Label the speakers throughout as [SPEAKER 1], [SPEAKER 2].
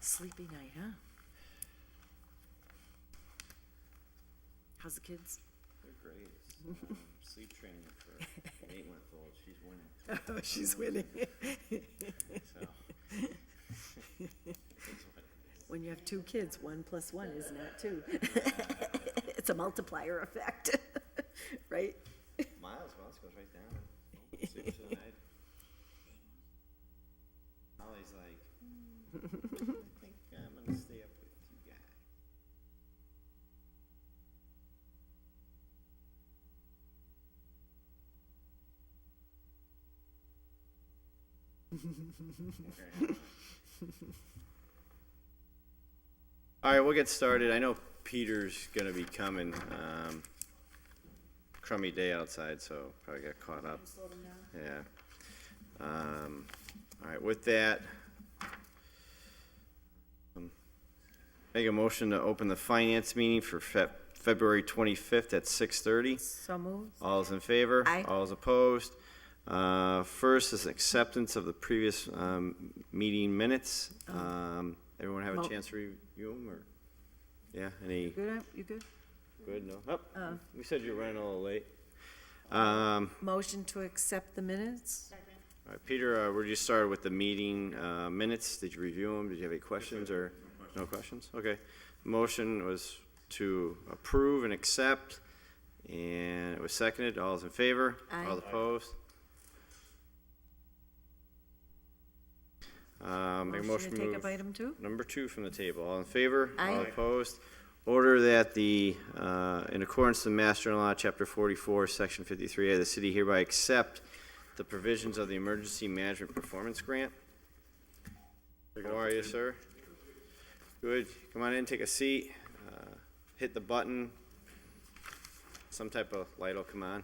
[SPEAKER 1] Sleepy night, huh? How's the kids?
[SPEAKER 2] They're great. It's, sleep training for an 8-month-old. She's winning.
[SPEAKER 1] Oh, she's winning.
[SPEAKER 2] So.
[SPEAKER 1] When you have 2 kids, 1 + 1 is not 2. It's a multiplier effect, right?
[SPEAKER 2] Miles goes right down. Sleep tonight. Holly's like, I think I'm gonna stay up with you guys. All right, we'll get started. I know Peter's gonna be coming. Crummy day outside, so probably got caught up. Yeah. All right, with that, make a motion to open the finance meeting for February 25th at 6:30.
[SPEAKER 1] So moved.
[SPEAKER 2] All's in favor?
[SPEAKER 1] Aye.
[SPEAKER 2] All's opposed? First is acceptance of the previous meeting minutes. Everyone have a
[SPEAKER 1] Mo-
[SPEAKER 2] chance to review them, or? Yeah, any,
[SPEAKER 1] Good, you good?
[SPEAKER 2] good, no? Oh, we said you were running a little late.
[SPEAKER 1] Motion to accept the minutes?
[SPEAKER 2] All right, Peter, we just started with the meeting minutes. Did you review them? Did you have any questions or? No questions? Okay. Motion was to approve and accept, and it was seconded. All is in favor?
[SPEAKER 1] Aye.
[SPEAKER 2] All opposed? Make a motion
[SPEAKER 1] to
[SPEAKER 2] to
[SPEAKER 1] take
[SPEAKER 2] move
[SPEAKER 1] up item 2?
[SPEAKER 2] number 2 from the table. All in favor?
[SPEAKER 1] Aye.
[SPEAKER 2] All opposed? Order that in accordance to Mass General Law, Chapter 44, Section 53A, the city hereby accept the provisions of the Emergency Management Performance Grant. How are you, sir? Good. Come on in, take a seat. Hit the button. Some type of light will come on.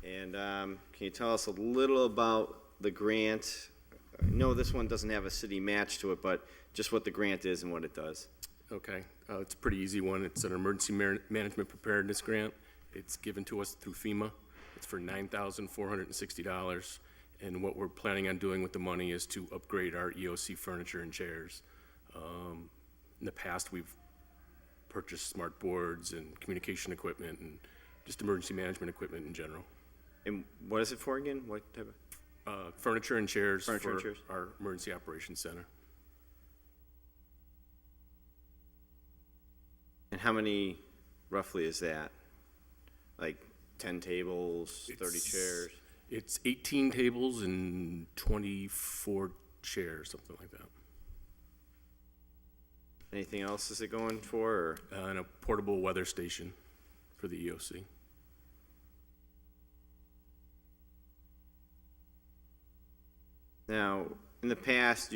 [SPEAKER 2] And can you tell us a little about the grant? No, this one doesn't have a city match to it, but just what the grant is and what it does.
[SPEAKER 3] Okay, it's a pretty easy one. It's an emergency management preparedness grant. It's given to us through FEMA. It's for $9,460. And what we're planning on doing with the money is to upgrade our EOC furniture and chairs. In the past, we've purchased smart boards and communication equipment and just emergency management equipment in general.
[SPEAKER 2] And what is it for again? What type of?
[SPEAKER 3] Furniture and chairs
[SPEAKER 2] Furniture and
[SPEAKER 3] for
[SPEAKER 2] chairs.
[SPEAKER 3] our emergency operations center.
[SPEAKER 2] And how many roughly is that? Like 10 tables, 30 chairs?
[SPEAKER 3] It's 18 tables and 24 chairs, something like that.
[SPEAKER 2] Anything else is it going for? Or?
[SPEAKER 3] And a portable weather station for the EOC.
[SPEAKER 2] Now, in the past,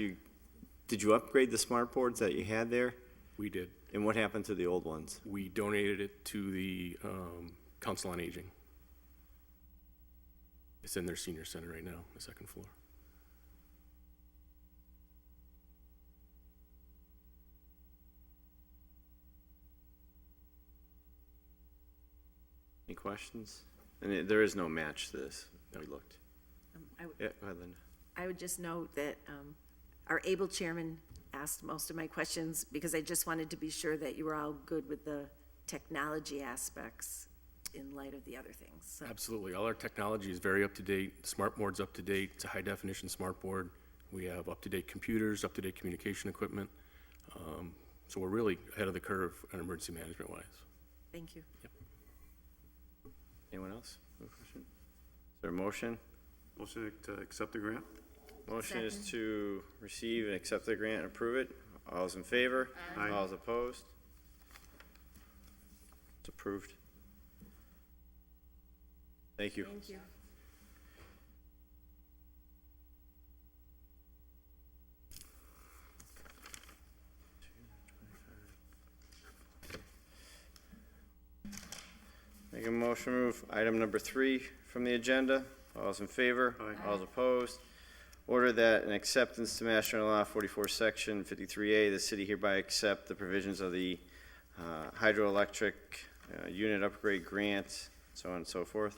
[SPEAKER 2] did you upgrade the smart boards that you had there?
[SPEAKER 3] We did.
[SPEAKER 2] And what happened to the old ones?
[SPEAKER 3] We donated it to the Council on Aging. It's in their senior center right now, the 2nd floor.
[SPEAKER 2] Any questions? And there is no match to this. We looked.
[SPEAKER 1] I
[SPEAKER 2] Yeah, go ahead, Linda.
[SPEAKER 1] I would just note that our able chairman asked most of my questions because I just wanted to be sure that you were all good with the technology aspects in light of the other things. So,
[SPEAKER 3] Absolutely. All our technology is very up to date. Smart board's up to date. It's a high definition smart board. We have up to date computers, up to date communication equipment. So we're really ahead of the curve on emergency management wise.
[SPEAKER 1] thank you.
[SPEAKER 2] Anyone else? No question? Is there a motion?
[SPEAKER 4] Motion to accept the grant?
[SPEAKER 2] Motion is
[SPEAKER 1] Second.
[SPEAKER 2] to receive and accept the grant and approve it. All's in favor?
[SPEAKER 4] Aye.
[SPEAKER 2] All's opposed? It's approved. Thank you.
[SPEAKER 1] Thank you.
[SPEAKER 2] Make a motion to move item number 3 from the agenda. All's in favor?
[SPEAKER 4] Aye.
[SPEAKER 2] All's opposed? Order that in acceptance to Mass General Law 44, Section 53A, the city hereby accept the provisions of the hydroelectric unit upgrade grant, so on and so forth.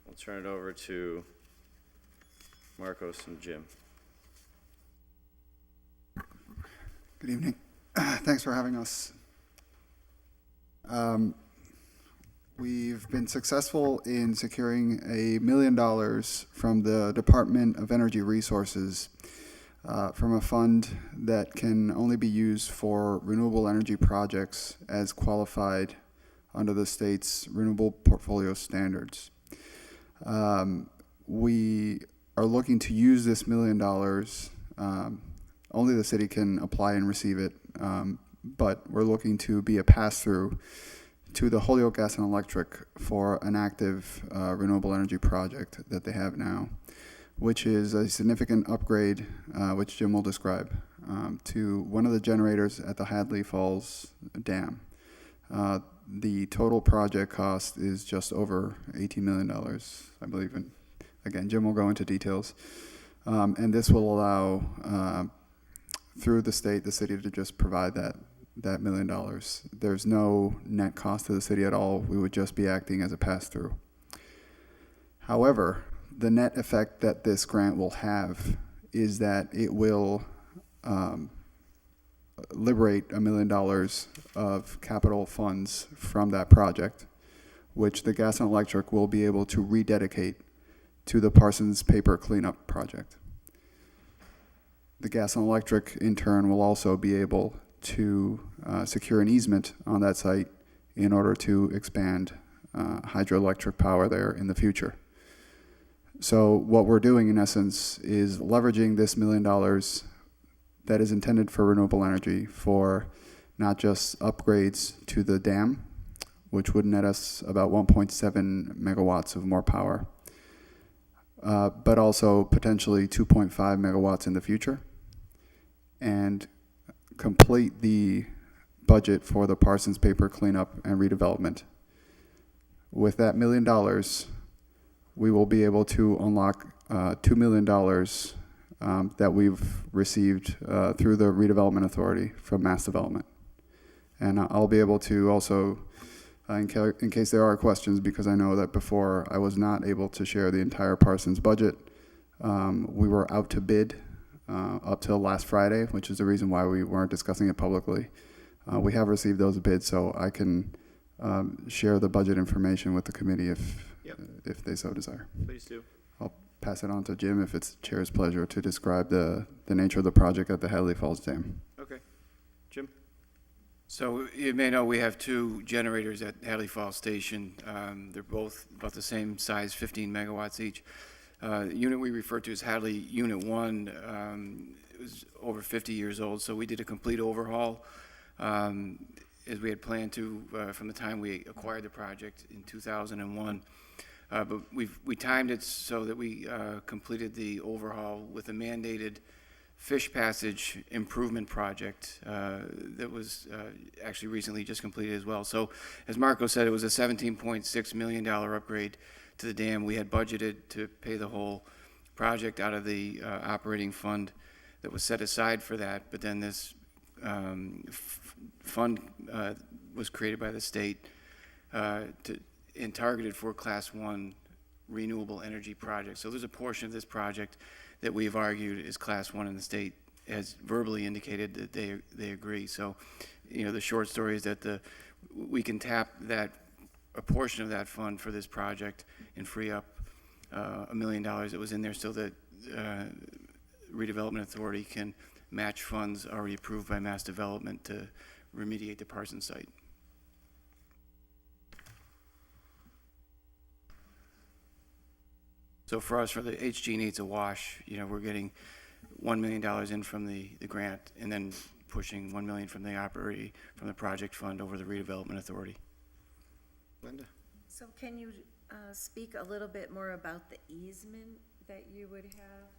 [SPEAKER 2] We'll turn it over to Marcos and Jim.
[SPEAKER 5] Good evening. Thanks for having us. We've been successful in securing $1 million from the Department of Energy Resources from a fund that can only be used for renewable energy projects as qualified under the state's renewable portfolio standards. We are looking to use this $1 million. Only the city can apply and receive it, but we're looking to be a pass-through to the Holyoke Gas and Electric for an active renewable energy project that they have now, which is a significant upgrade, which Jim will describe, to one of the generators at the Hadley Falls Dam. The total project cost is just over $18 million, I believe. And again, Jim will go into details. And this will allow, through the state, the city to just provide that $1 million. There's no net cost to the city at all. We would just be acting as a pass-through. However, the net effect that this grant will have is that it will liberate $1 million of capital funds from that project, which the Gas and Electric will be able to rededicate to the Parsons Paper Cleanup Project. The Gas and Electric, in turn, will also be able to secure an easement on that site in order to expand hydroelectric power there in the future. So what we're doing, in essence, is leveraging this $1 million that is intended for renewable energy for not just upgrades to the dam, which would net us about 1.7 megawatts of more power, but also potentially 2.5 megawatts in the future, and complete the budget for the Parsons Paper cleanup and redevelopment. With that $1 million, we will be able to unlock $2 million that we've received through the redevelopment authority from Mass Development. And I'll be able to also, in case there are questions, because I know that before I was not able to share the entire Parsons budget, we were out to bid up till last Friday, which is the reason why we weren't discussing it publicly. We have received those bids, so I can share the budget information with the committee if they so desire.
[SPEAKER 2] Please do.
[SPEAKER 5] I'll pass it on to Jim if it's Chair's pleasure to describe the nature of the project at the Hadley Falls Dam.
[SPEAKER 2] Okay. Jim?
[SPEAKER 6] So you may know we have two generators at Hadley Falls Station. They're both about the same size, 15 megawatts each. The unit we refer to as Hadley Unit 1 was over 50 years old, so we did a complete overhaul as we had planned to from the time we acquired the project in 2001. But we timed it so that we completed the overhaul with a mandated fish passage improvement project that was actually recently just completed as well. So as Marco said, it was a $17.6 million upgrade to the dam. We had budgeted to pay the whole project out of the operating fund that was set aside for that, but then this fund was created by the state and targeted for Class 1 renewable energy projects. So there's a portion of this project that we've argued is Class 1, and the state has verbally indicated that they agree. So, the short story is that we can tap a portion of that fund for this project and free up $1 million that was in there so that Redevelopment Authority can match funds already approved by Mass Development to remediate the Parsons site. So for us, for the HG&E, it's a wash. We're getting $1 million in from the grant, and then pushing $1 million from the project fund over the Redevelopment Authority.
[SPEAKER 2] Linda?
[SPEAKER 1] So can you speak a little bit more about the easement that you would have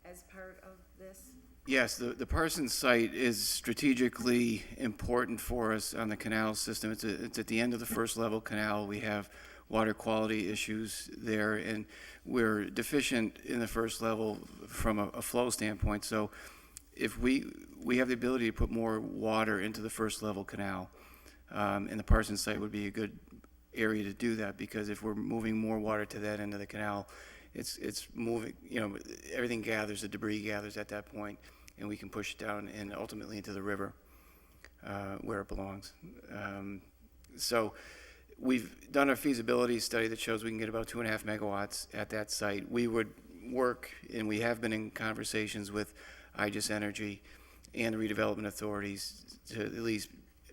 [SPEAKER 1] as part of this?
[SPEAKER 6] Yes, the Parsons site is strategically important for us on the canal system. It's at the end of the first level canal. We have water quality issues there, and we're deficient in the first level from a flow standpoint. So if we have the ability to put more water into the first level canal, and the Parsons site would be a good area to do that, because if we're moving more water to that end of the canal, it's moving, everything gathers, the debris gathers at that point, and we can push it down and ultimately into the river, where it belongs. So we've done a feasibility study that shows we can get about 2.5 megawatts at that site. We would work, and we have been in conversations with Igis Energy and the redevelopment authorities to at least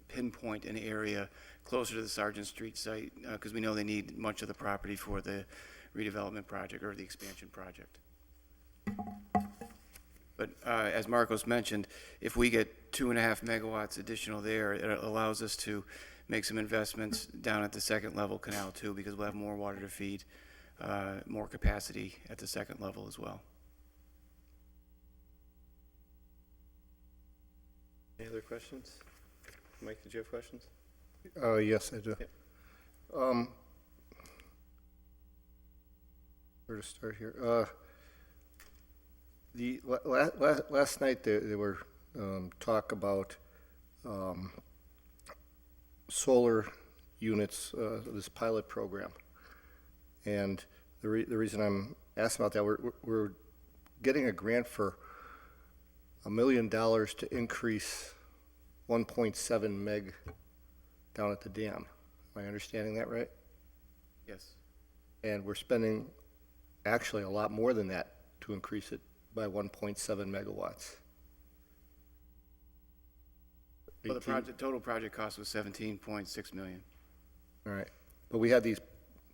[SPEAKER 6] pinpoint an area closer to the Sargent Street site, because we know they need much of the property for the redevelopment project or the expansion project. But as Marcos mentioned, if we get 2.5 megawatts additional there, it allows us to make some investments down at the second level canal too, because we'll have more water to feed, more capacity at the second level as well.
[SPEAKER 2] Any other questions? Mike, did you have questions?
[SPEAKER 7] Yes, I do. Where to start here? Last night, there were talk about solar units, this pilot program. And the reason I'm asking about that, we're getting a grant for $1 million to increase 1.7 meg down at the dam. Am I understanding that right?
[SPEAKER 6] Yes.
[SPEAKER 7] And we're spending actually a lot more than that to increase it by 1.7 megawatts.
[SPEAKER 6] Well, the
[SPEAKER 7] 18
[SPEAKER 6] total project cost was 17.6 million.
[SPEAKER 7] All right, but we had these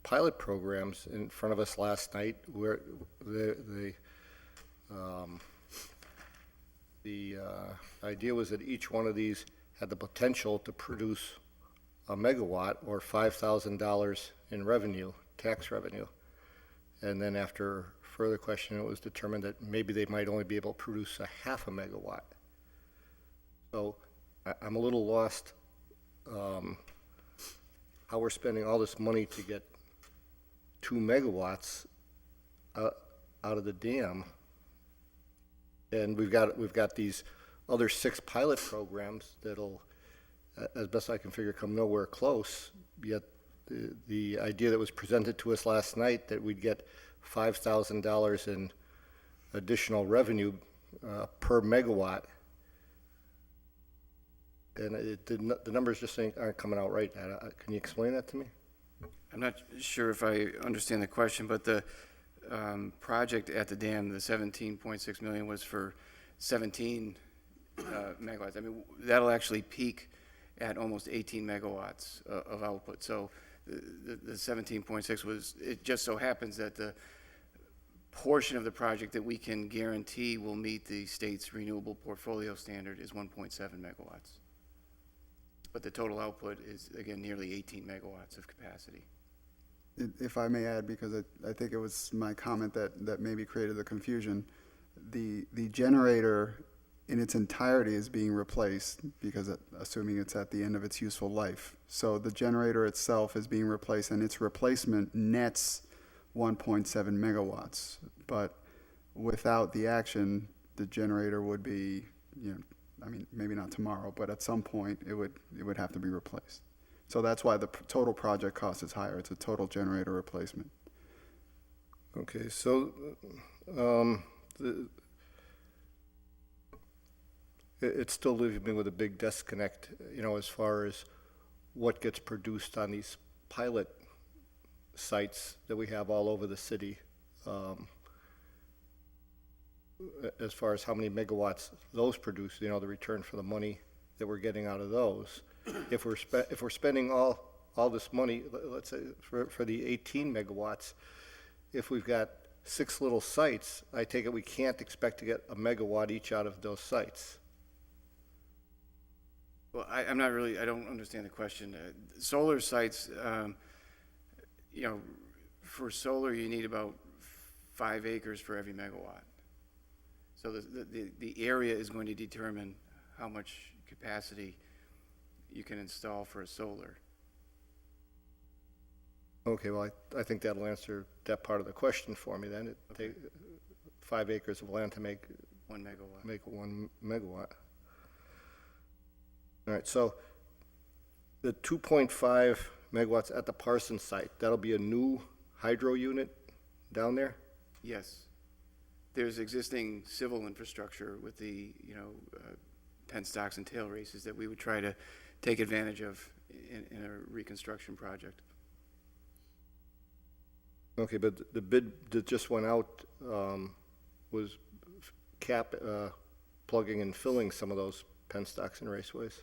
[SPEAKER 7] pilot programs in front of us last night where the idea was that each one of these had the potential to produce a megawatt or $5,000 in revenue, tax revenue. And then after further question, it was determined that maybe they might only be able to produce a half a megawatt. So I'm a little lost how we're spending all this money to get 2 megawatts out of the dam. And we've got these other 6 pilot programs that'll, as best I can figure, come nowhere close. Yet the idea that was presented to us last night that we'd get $5,000 in additional revenue per megawatt, and the numbers just aren't coming out right. Can you explain that to me?
[SPEAKER 6] I'm not sure if I understand the question, but the project at the dam, the 17.6 million was for 17 megawatts. I mean, that'll actually peak at almost 18 megawatts of output. So the 17.6 was, it just so happens that the portion of the project that we can guarantee will meet the state's renewable portfolio standard is 1.7 megawatts. But the total output is, again, nearly 18 megawatts of capacity.
[SPEAKER 5] If I may add, because I think it was my comment that maybe created the confusion, the generator in its entirety is being replaced because assuming it's at the end of its useful life. So the generator itself is being replaced, and its replacement nets 1.7 megawatts. But without the action, the generator would be, I mean, maybe not tomorrow, but at some point it would have to be replaced. So that's why the total project cost is higher. It's a total generator replacement.
[SPEAKER 7] Okay, so it's still leaving me with a big disconnect, as far as what gets produced on these pilot sites that we have all over the city, as far as how many megawatts those produce, the return for the money that we're getting out of those. If we're spending all this money, let's say for the 18 megawatts, if we've got 6 little sites, I take it we can't expect to get a megawatt each out of those sites.
[SPEAKER 6] Well, I don't understand the question. Solar sites, for solar, you need about 5 acres for every megawatt. So the area is going to determine how much capacity you can install for a solar.
[SPEAKER 7] Okay, well, I think that'll answer that part of the question for me then. It take 5 acres of land to make
[SPEAKER 6] 1 megawatt.
[SPEAKER 7] Make 1 megawatt. All right, so the 2.5 megawatts at the Parsons site, that'll be a new hydro unit down there?
[SPEAKER 6] Yes. there's existing civil infrastructure with the, pen stocks and tail races that we would try to take advantage of in a reconstruction project.
[SPEAKER 7] Okay, but the bid that just went out, was plugging and filling some of those pen stocks and raceways?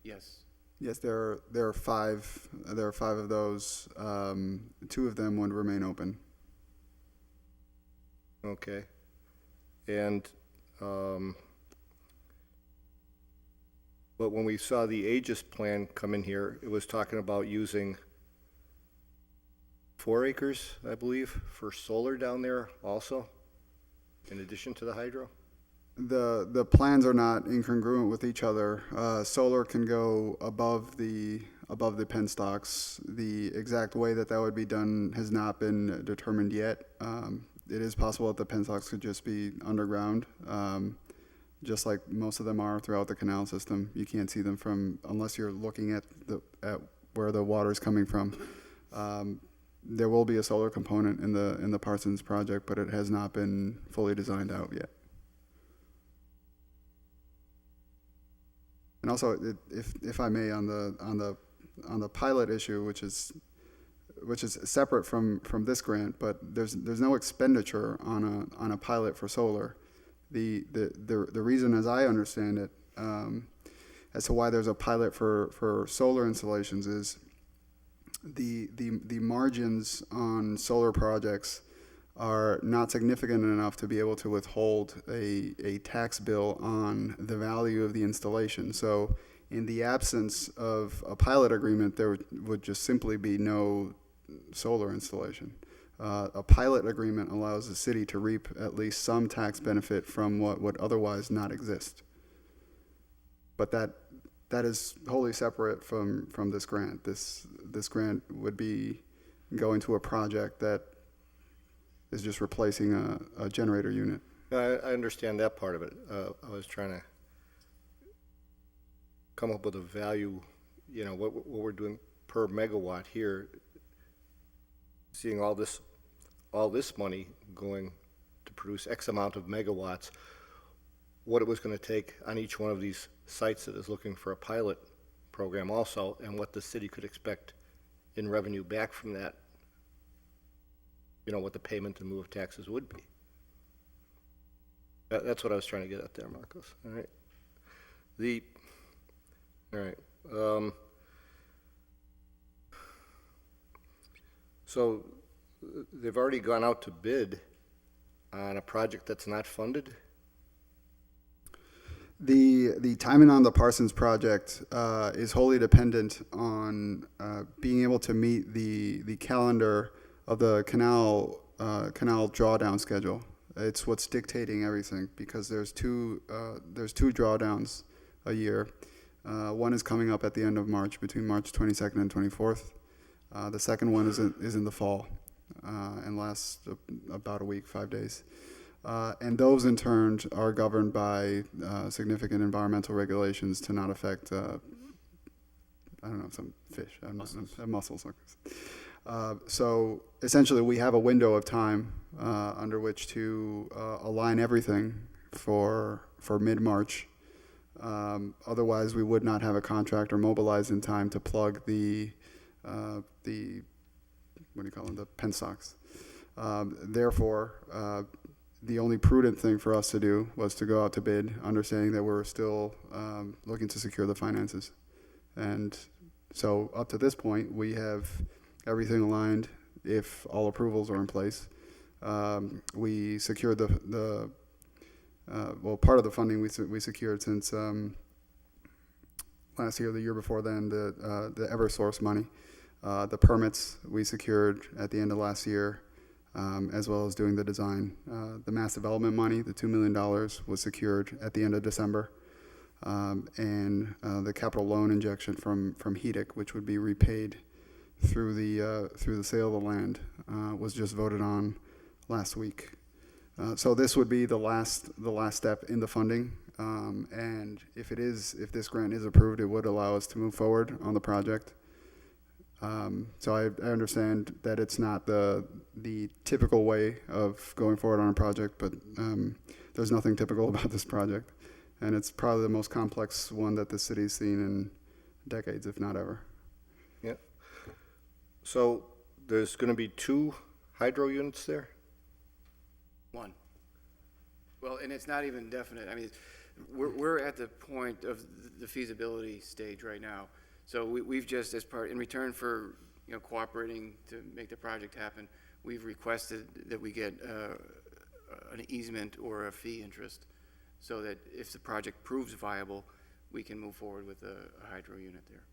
[SPEAKER 6] Yes.
[SPEAKER 5] Yes, there are five of those. Two of them would remain open.
[SPEAKER 7] Okay. And, but when we saw the Aegis plan come in here, it was talking about using 4 acres, I believe, for solar down there also, in addition to the hydro?
[SPEAKER 5] The plans are not incongruent with each other. Solar can go above the pen stocks. The exact way that would be done has not been determined yet. It is possible that the pen stocks could just be underground, just like most of them are throughout the canal system. You can't see them unless you're looking at where the water is coming from. There will be a solar component in the Parsons project, but it has not been fully designed out yet. And also, if I may, on the pilot issue, which is separate from this grant, but there's no expenditure on a pilot for solar. The reason, as I understand it, as to why there's a pilot for solar installations is the margins on solar projects are not significant enough to be able to withhold a tax bill on the value of the installation. So in the absence of a pilot agreement, there would just simply be no solar installation. A pilot agreement allows the city to reap at least some tax benefit from what would otherwise not exist. But that is wholly separate from this grant. This grant would be going to a project that is just replacing a generator unit.
[SPEAKER 7] I understand that part of it. I was trying to come up with a value, what we're doing per megawatt here, seeing all this money going to produce X amount of megawatts, what it was going to take on each one of these sites that is looking for a pilot program also, and what the city could expect in revenue back from that, what the payment in lieu of taxes would be. That's what I was trying to get at there, Marcos. All right. So they've already gone out to bid on a project that's not funded?
[SPEAKER 5] The timing on the Parsons project is wholly dependent on being able to meet the calendar of the canal drawdown schedule. It's what's dictating everything because there's two drawdowns a year. One is coming up at the end of March, between March 22nd and 24th. The second one is in the fall and lasts about a week, 5 days. And those in turn are governed by significant environmental regulations to not affect, some fish, mussels. So essentially we have a window of time under which to align everything for mid-March. Otherwise we would not have a contract or mobilize in time to plug the penstocks. Therefore, the only prudent thing for us to do was to go out to bid, understanding that we're still looking to secure the finances. And so up to this point, we have everything aligned if all approvals are in place. We secured part of the funding we secured since last year, the year before then, the Eversource money. The permits we secured at the end of last year, as well as doing the design. The mass development money, the $2 million, was secured at the end of December. And the capital loan injection from HEDIC, which would be repaid through the sale of the land, was just voted on last week. So this would be the last step in the funding. And if this grant is approved, it would allow us to move forward on the project. So I understand that it's not the typical way of going forward on a project, but there's nothing typical about this project. And it's probably the most complex one that the city's seen in decades, if not ever.
[SPEAKER 7] Yeah. So there's going to be 2 hydro units there?
[SPEAKER 6] One. Well, and it's not even definite. I mean, we're at the point of the feasibility stage right now. So we've just, in return for, cooperating to make the project happen, we've requested that we get an easement or a fee interest, so that if the project proves viable, we can move forward with a hydro unit there.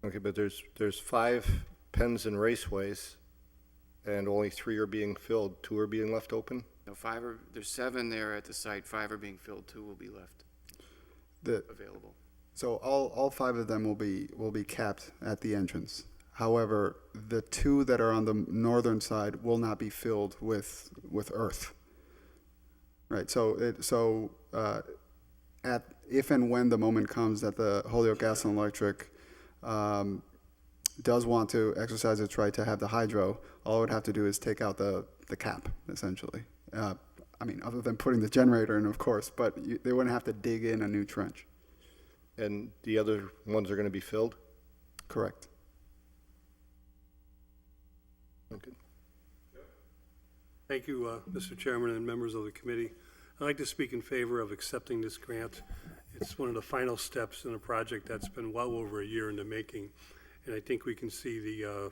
[SPEAKER 7] Okay, but there's 5 pens and raceways, and only 3 are being filled. 2 are being left open?
[SPEAKER 6] No, there's 7 there at the site, 5 are being filled, 2 will be left available.
[SPEAKER 5] So all 5 of them will be capped at the entrance. However, the 2 that are on the northern side will not be filled with earth. Right. So if and when the moment comes that the Holyoke Gas and Electric does want to exercise its right to have the hydro, all it would have to do is take out the cap, essentially. Other than putting the generator in, of course, but they wouldn't have to dig in a new trench.
[SPEAKER 7] And the other ones are going to be filled?
[SPEAKER 5] Correct.
[SPEAKER 7] Okay.
[SPEAKER 8] Thank you, Mr. Chairman and members of the committee. I'd like to speak in favor of accepting this grant. It's one of the final steps in a project that's been well over a year in the making, and I think we can see the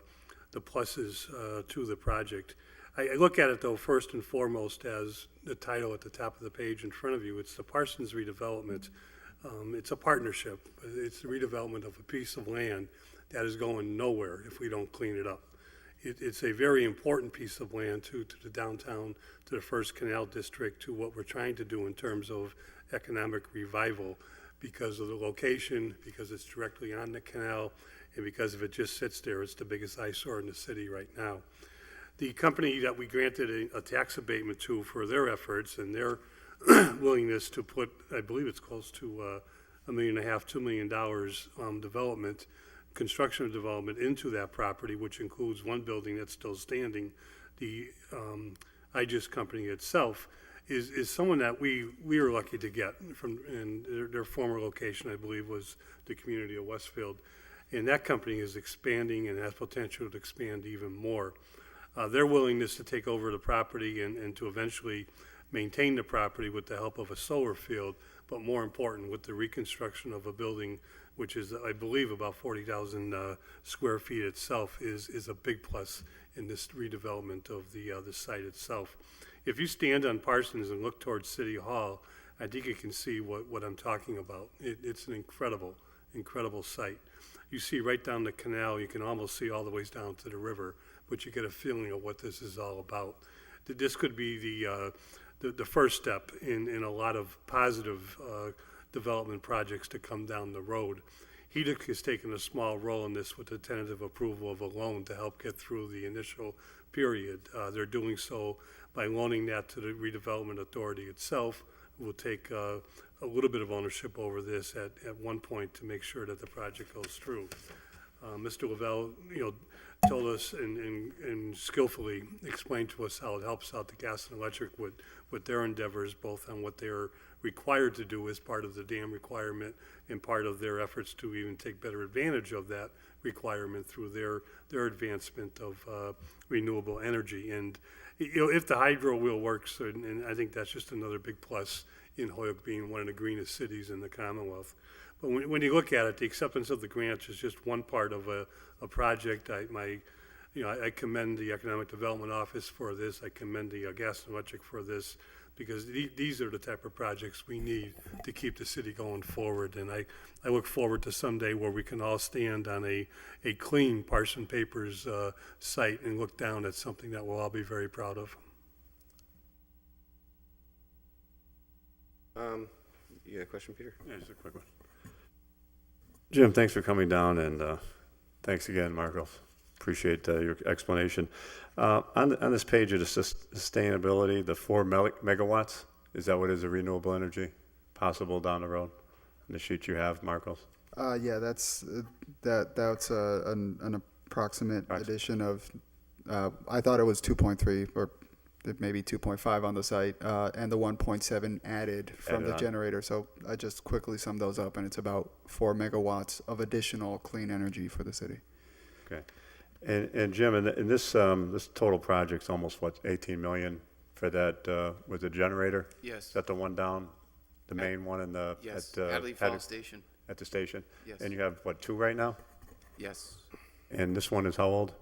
[SPEAKER 8] pluses to the project. I look at it, though, first and foremost as the title at the top of the page in front of you. It's the Parsons redevelopment. It's a partnership. It's the redevelopment of a piece of land that is going nowhere if we don't clean it up. It's a very important piece of land to the downtown, to the First Canal District, to what we're trying to do in terms of economic revival, because of the location, because it's directly on the canal, and because if it just sits there, it's the biggest eyesore in the city right now. The company that we granted a tax abatement to for their efforts and their willingness to put, I believe it's close to $1.5 million, $2 million development, construction of development into that property, which includes one building that's still standing. The IGIS company itself is someone that we are lucky to get from, and their former location, I believe, was the community of Westfield. And that company is expanding and has potential to expand even more. Their willingness to take over the property and to eventually maintain the property with the help of a solar field, but more important, with the reconstruction of a building, which is, I believe, about 40,000 square feet itself, is a big plus in this redevelopment of the site itself. If you stand on Parsons and look towards City Hall, I think you can see what I'm talking about. It's an incredible site. You see right down the canal, you can almost see all the ways down to the river, but you get a feeling of what this is all about. This could be the first step in a lot of positive development projects to come down the road. HEDIC has taken a small role in this with the tentative approval of a loan to help get through the initial period. They're doing so by loaning that to the redevelopment authority itself, who will take a little bit of ownership over this at one point to make sure that the project goes through. Mr. Lavelle, told us and skillfully explained to us how it helps out the gas and electric with their endeavors, both on what they're required to do as part of the dam requirement and part of their efforts to even take better advantage of that requirement through their advancement of renewable energy. And if the hydro wheel works, and I think that's just another big plus in Holyoke being one of the greenest cities in the Commonwealth. But when you look at it, the acceptance of the grants is just one part of a project. I commend the Economic Development Office for this. I commend the Gas and Electric for this, because these are the type of projects we need to keep the city going forward. And I look forward to someday where we can all stand on a clean Parson Papers site and look down at something that we'll all be very proud of.
[SPEAKER 2] You got a question, Peter?
[SPEAKER 4] Yeah, just a quick one.
[SPEAKER 9] Jim, thanks for coming down, and thanks again, Marco. Appreciate your explanation. On this page of the sustainability, the 4 megawatts, is that what is a renewable energy possible down the road? On the sheet you have, Marcos?
[SPEAKER 5] Yeah, that's an approximate
[SPEAKER 9] Gotcha.
[SPEAKER 5] addition of, I thought it was 2.3 or maybe 2.5 on the site, and the 1.7 added from
[SPEAKER 9] Added
[SPEAKER 5] the
[SPEAKER 9] on.
[SPEAKER 5] generator. So I just quickly summed those up, and it's about 4 megawatts of additional clean energy for the city.
[SPEAKER 9] Okay. And Jim, in this, this total project's almost, what, 18 million for that, with the generator?
[SPEAKER 6] Yes.
[SPEAKER 9] Is that the one down, the main one in the?
[SPEAKER 6] Yes,
[SPEAKER 9] at,
[SPEAKER 6] Hadley Falls Station,
[SPEAKER 9] At the station?
[SPEAKER 6] Yes.
[SPEAKER 9] And you have, what, 2 right now?
[SPEAKER 6] yes.
[SPEAKER 9] And this one is how old?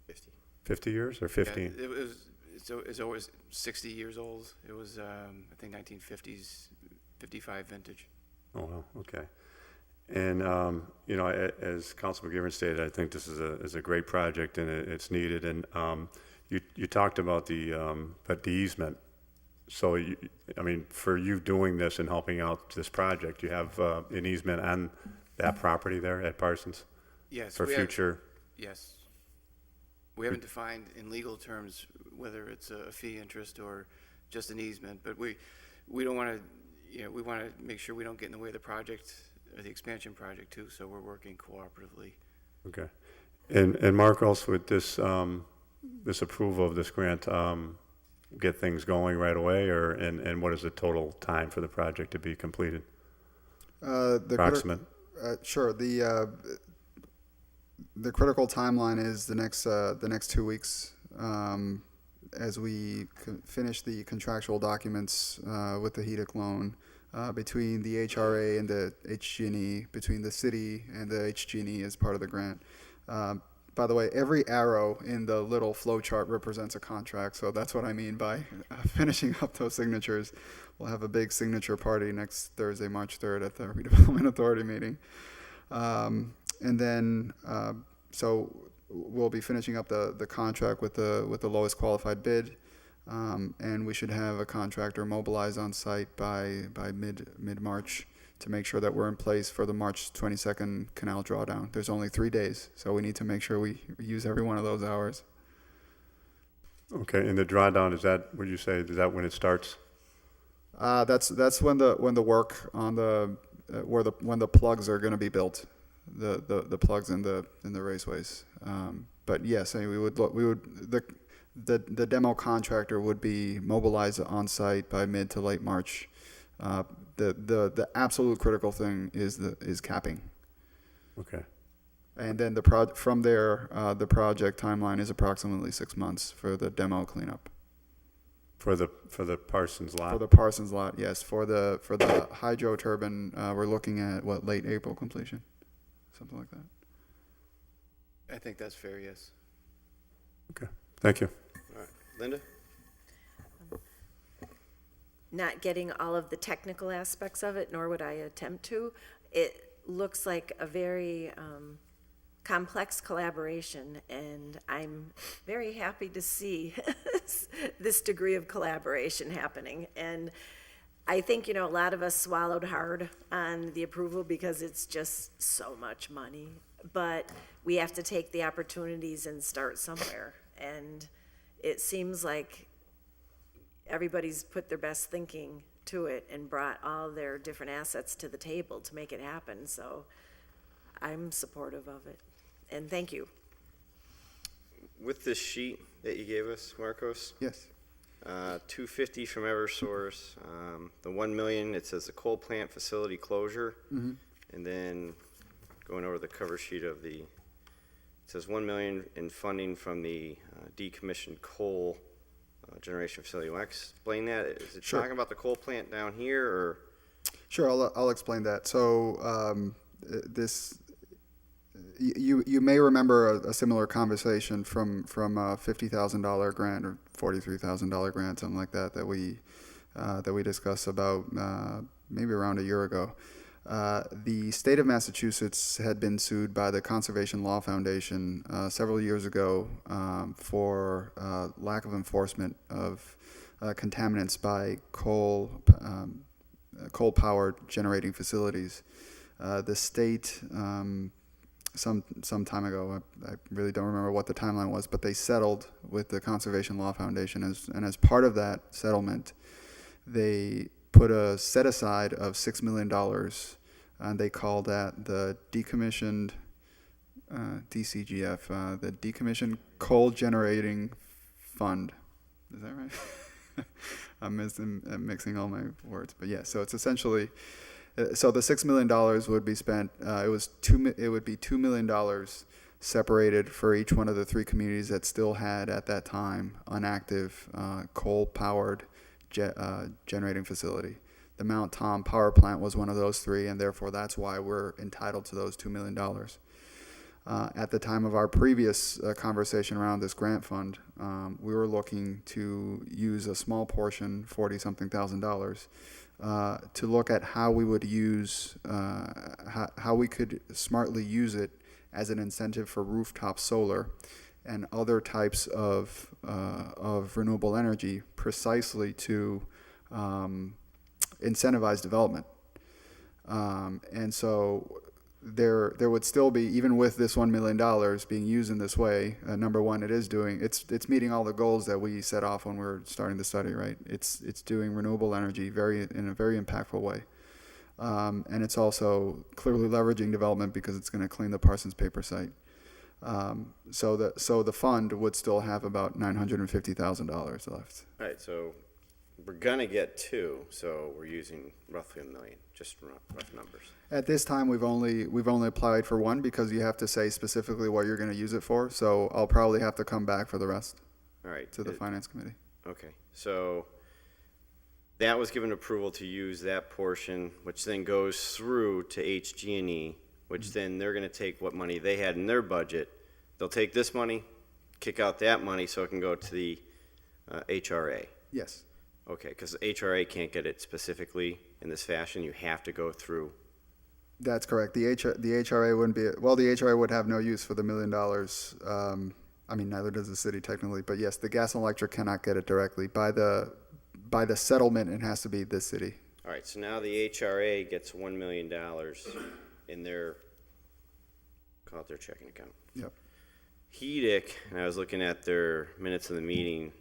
[SPEAKER 2] 50.
[SPEAKER 9] 50 years or
[SPEAKER 6] Yeah,
[SPEAKER 9] 15?
[SPEAKER 6] it's always 60 years old. It was, I think 1950s, 55 vintage.
[SPEAKER 9] Oh, well, okay. And, you know, as Councilman McGivern stated, I think this is a great project and it's needed. And you talked about the easement. So, I mean, for you doing this and helping out this project, you have an easement on that property there at Parsons
[SPEAKER 6] Yes.
[SPEAKER 9] for
[SPEAKER 6] we have-
[SPEAKER 9] future?
[SPEAKER 6] Yes. We haven't defined in legal terms whether it's a fee interest or just an easement, but we don't want to, we want to make sure we don't get in the way of the project, or the expansion project too, so we're working cooperatively.
[SPEAKER 9] Okay. And Marcos, with this, this approval of this grant, get things going right away, or, and what is the total time for the project to be completed? Approximate?
[SPEAKER 5] Sure. The critical timeline is the next 2 weeks, as we finish the contractual documents with the HEDIC loan between the HRA and the HG&E, between the city and the HG&E as part of the grant. By the way, every arrow in the little flow chart represents a contract, so that's what I mean by finishing up those signatures. We'll have a big signature party next Thursday, March 3rd at the Redevelopment Authority meeting. And then, so we'll be finishing up the contract with the lowest qualified bid, and we should have a contractor mobilized on site by mid-March to make sure that we're in place for the March 22nd canal drawdown. There's only 3 days, so we need to make sure we use every one of those hours.
[SPEAKER 9] Okay, and the drawdown, is that, would you say, is that when it starts?
[SPEAKER 5] That's when the work on when the plugs are going to be built, the plugs in the raceways. But yes, I mean, the demo contractor would be mobilized on site by mid to late March. The absolute critical thing is capping,
[SPEAKER 9] Okay.
[SPEAKER 5] and then from there the project timeline is approximately 6 months for the demo cleanup.
[SPEAKER 9] For the Parsons lot?
[SPEAKER 5] For the Parsons lot, yes. For the hydro turbine, we're looking at late April completion, something like that.
[SPEAKER 6] I think that's fair, yes.
[SPEAKER 9] Okay, thank you.
[SPEAKER 2] All right. Linda?
[SPEAKER 1] Not getting all of the technical aspects of it, nor would I attempt to. It looks like a very complex collaboration, and I'm very happy to see this degree of collaboration happening. And I think, a lot of us swallowed hard on the approval because it's just so much money. But we have to take the opportunities and start somewhere. And it seems like everybody's put their best thinking to it and brought all their different assets to the table to make it happen. So I'm supportive of it. And thank you.
[SPEAKER 2] With this sheet that you gave us, Marcos,
[SPEAKER 5] Yes.
[SPEAKER 2] 250 from Eversource, the 1 million, it says the coal plant facility closure. And then going over the cover sheet of it says 1 million in funding from the decommissioned coal generation facility. Want to explain that? Is it
[SPEAKER 5] Sure.
[SPEAKER 2] talking about the coal plant down here, or?
[SPEAKER 5] Sure, I'll explain that. So you may remember a similar conversation from a $50,000 grant or $43,000 grant, something like that we discussed about maybe around a year ago. The state of Massachusetts had been sued by the Conservation Law Foundation several years ago for lack of enforcement of contaminants by coal-powered generating facilities. The state, some time ago, I really don't remember what the timeline was, but they settled with the Conservation Law Foundation, and as part of that settlement, they put a set aside of $6 million and they call that the decommissioned DCGF, the Decommissioned Coal Generating Fund. Is that right? I'm mixing all my words, but yeah. So it's essentially, so the $6 million would be spent. It would be $2 million separated for each one of the three communities that still had at that time an active coal-powered generating facility. The Mount Tom power plant was one of those three, and therefore that's why we're entitled to those $2 million. At the time of our previous conversation around this grant fund, we were looking to use a small portion, $40-something thousand, to look at how we would use, how we could smartly use it as an incentive for rooftop solar and other types of renewable energy, precisely to incentivize development. And so there would still be, even with this $1 million being used in this way, number one, it's meeting all the goals that we set off when we were starting the study, right? It's doing renewable energy in a very impactful way. And it's also clearly leveraging development because it's going to clean the Parsons paper site. So the fund would still have about $950,000 left.
[SPEAKER 2] All right, so we're gonna get two, so we're using roughly $1 million, just rough numbers.
[SPEAKER 5] At this time, we've only applied for one because you have to say specifically what you're going to use it for. So I'll probably have to come back for the rest
[SPEAKER 2] All right.
[SPEAKER 5] to the finance committee.
[SPEAKER 2] Okay, so that was given approval to use that portion, which then goes through to HG&E, which then they're gonna take what money they had in their budget. They'll take this money, kick out that money so it can go to the HRA.
[SPEAKER 5] Yes.
[SPEAKER 2] Okay, because HRA can't get it specifically in this fashion. You have to go through.
[SPEAKER 5] That's correct. The HRA wouldn't be, well, the HRA would have no use for the $1 million. I mean, neither does the city technically, but yes, the gas and electric cannot get it directly. By the settlement, it has to be the city.
[SPEAKER 2] All right, so now the HRA gets $1 million in their, call it their checking account.
[SPEAKER 5] Yep.
[SPEAKER 2] HEDIC, and I was looking at their minutes of the meeting.